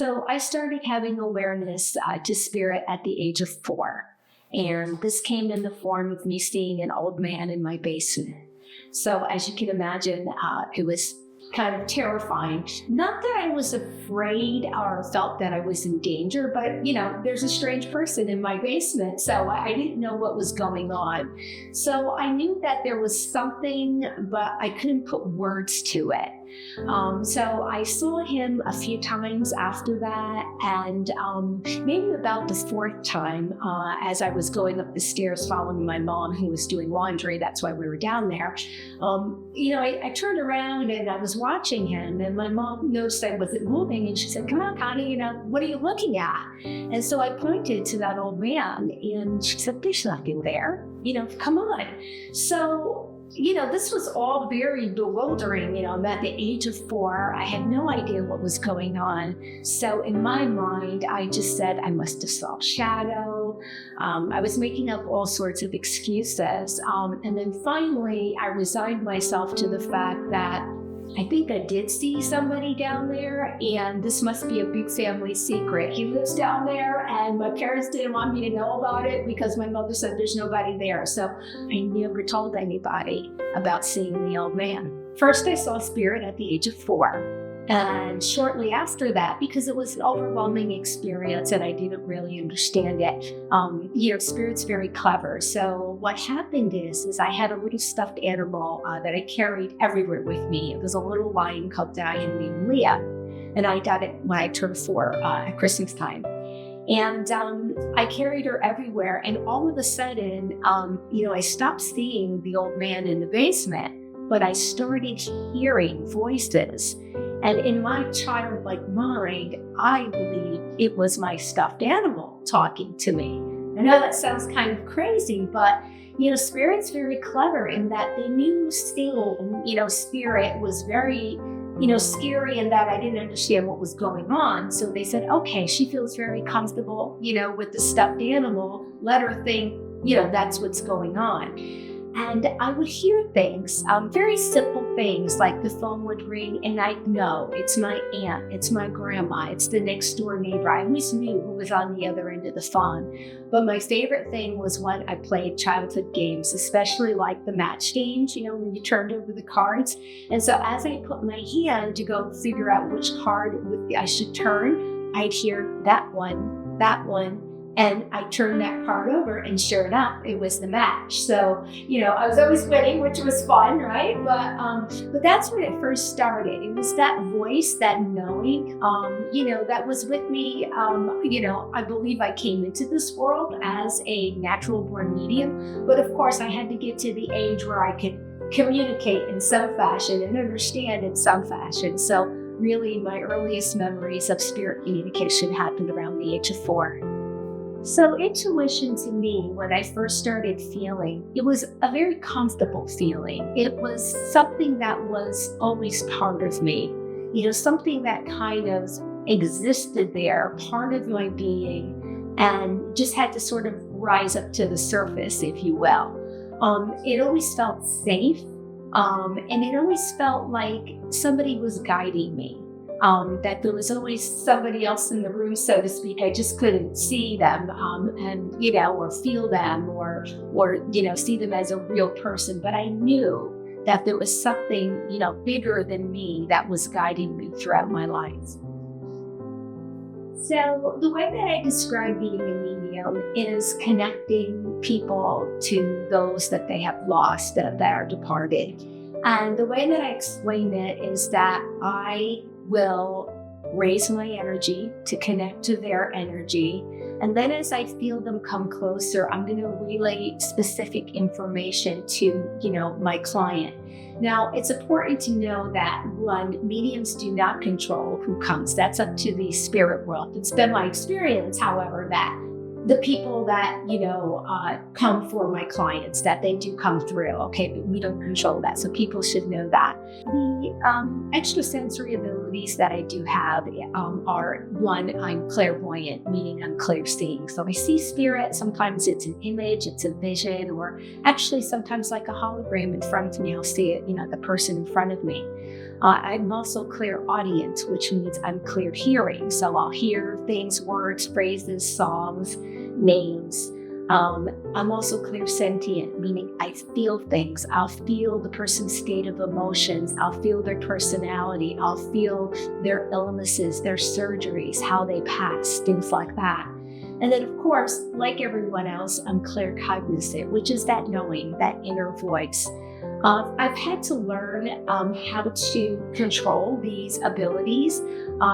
So I started having awareness to spirit at the age of 4. And this came in the form of me seeing an old man in my basement. So as you can imagine, it was kind of terrifying. Not that I was afraid or felt that I was in danger, but there's a strange person in my basement. So I didn't know what was going on. So I knew that there was something, but I couldn't put words to it. So I saw him a few times after that, and maybe about the 4th time, as I was going up the stairs following my mom, who was doing laundry. That's why we were down there. I turned around and I was watching him, and my mom noticed I wasn't moving, and she said, "Come on, Connie, what are you looking at?" And so I pointed to that old man, and she said, "There's nothing there. Come on." So this was all very bewildering. I'm at the age of 4. I had no idea what was going on. So in my mind, I just said, I must have saw a shadow. I was making up all sorts of excuses. And then finally, I resigned myself to the fact that I think I did see somebody down there, and this must be a big family secret. He lives down there, and my parents didn't want me to know about it because my mother said there's nobody there. So I never told anybody about seeing the old man. First, I saw spirit at the age of 4. And shortly after that, because it was an overwhelming experience and I didn't really understand it, spirit's very clever. So what happened is I had a little stuffed animal that I carried everywhere with me. It was a little lion cub that I had named Leah. And I got it when I turned 4 at Christmas time. And I carried her everywhere. And all of a sudden, I stopped seeing the old man in the basement, but I started hearing voices. And in my childlike mind, I believed it was my stuffed animal talking to me. I know that sounds kind of crazy, but, spirit's very clever in that they knew still, spirit was very, scary, and that I didn't understand what was going on. So they said, okay, she feels very comfortable, with the stuffed animal. Let her think, that's what's going on. And I would hear things, very simple things, like the phone would ring and I'd know it's my aunt, it's my grandma, it's the next door neighbor. I always knew who was on the other end of the phone. But my favorite thing was when I played childhood games, especially like the match games, when you turned over the cards. And so as I put my hand to go figure out which card I should turn, I'd hear that one, and I turned that card over, and sure enough, it was the match. So, I was always winning, which was fun, right? But that's when it first started. It was that voice, that knowing, that was with me. I believe I came into this world as a natural born medium, but of course I had to get to the age where I could communicate in some fashion and understand in some fashion. So really my earliest memories of spirit communication happened around the age of 4. So intuition to me, when I first started feeling, it was a very comfortable feeling. It was something that was always part of me, something that kind of existed there, part of my being, and just had to sort of rise up to the surface, if you will. It always felt safe, and it always felt like somebody was guiding me. That there was always somebody else in the room, so to speak. I just couldn't see them, or feel them, or see them as a real person. But I knew that there was something, bigger than me that was guiding me throughout my life. So the way that I describe being a medium is connecting people to those that they have lost, that are departed. And the way that I explain it is that I will raise my energy to connect to their energy. And then as I feel them come closer, I'm going to relay specific information to, my client. Now, it's important to know that, one, mediums do not control who comes. That's up to the spirit world. It's been my experience, however, that the people that, come for my clients, that they do come through, okay, but we don't control that. So people should know that. The extrasensory abilities that I do have are, one, I'm clairvoyant, meaning I'm clear-seeing. So I see spirit. Sometimes it's an image, it's a vision, or actually sometimes like a hologram in front of me. I'll see it, the person in front of me. I'm also clairaudient, which means I'm clear hearing. So I'll hear things, words, phrases, songs, names. I'm also clairsentient, meaning I feel things. I'll feel the person's state of emotions. I'll feel their personality. I'll feel their illnesses, their surgeries, how they pass, things like that. And then, of course, like everyone else, I'm claircognizant, which is that knowing, that inner voice. I've had to learn how to control these abilities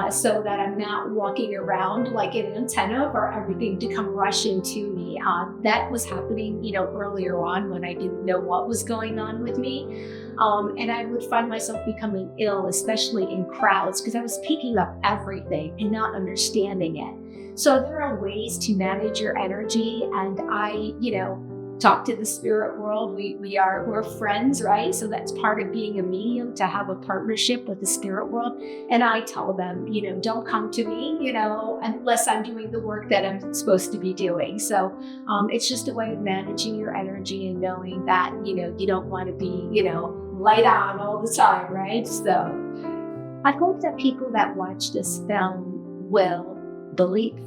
so that I'm not walking around like an antenna for everything to come rushing to me. That was happening, earlier on when I didn't know what was going on with me. And I would find myself becoming ill, especially in crowds, because I was picking up everything and not understanding it. So there are ways to manage your energy, and I, talk to the spirit world. We're friends, right? So that's part of being a medium, to have a partnership with the spirit world. And I tell them, don't come to me, unless I'm doing the work that I'm supposed to be doing. So it's just a way of managing your energy and knowing that, you don't want to be, light on all the time, right? So I hope that people that watch this film will believe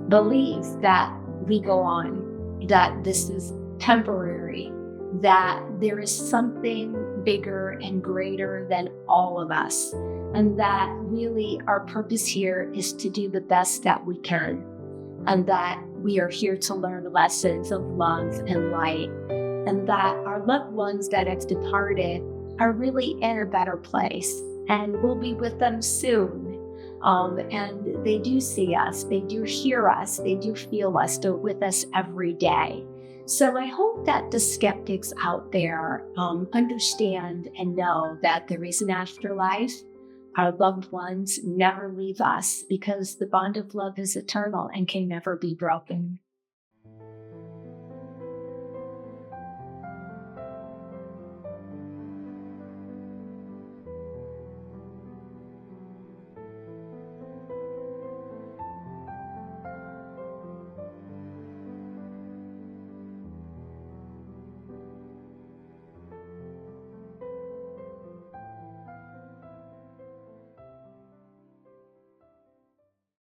that we go on, that this is temporary, that there is something bigger and greater than all of us, and that really our purpose here is to do the best that we can, and that we are here to learn lessons of love and light, and that our loved ones that have departed are really in a better place, and we'll be with them soon. And they do see us, they do hear us, they do feel us, they're with us every day. So I hope that the skeptics out there understand and know that there is an afterlife. Our loved ones never leave us, because the bond of love is eternal and can never be broken.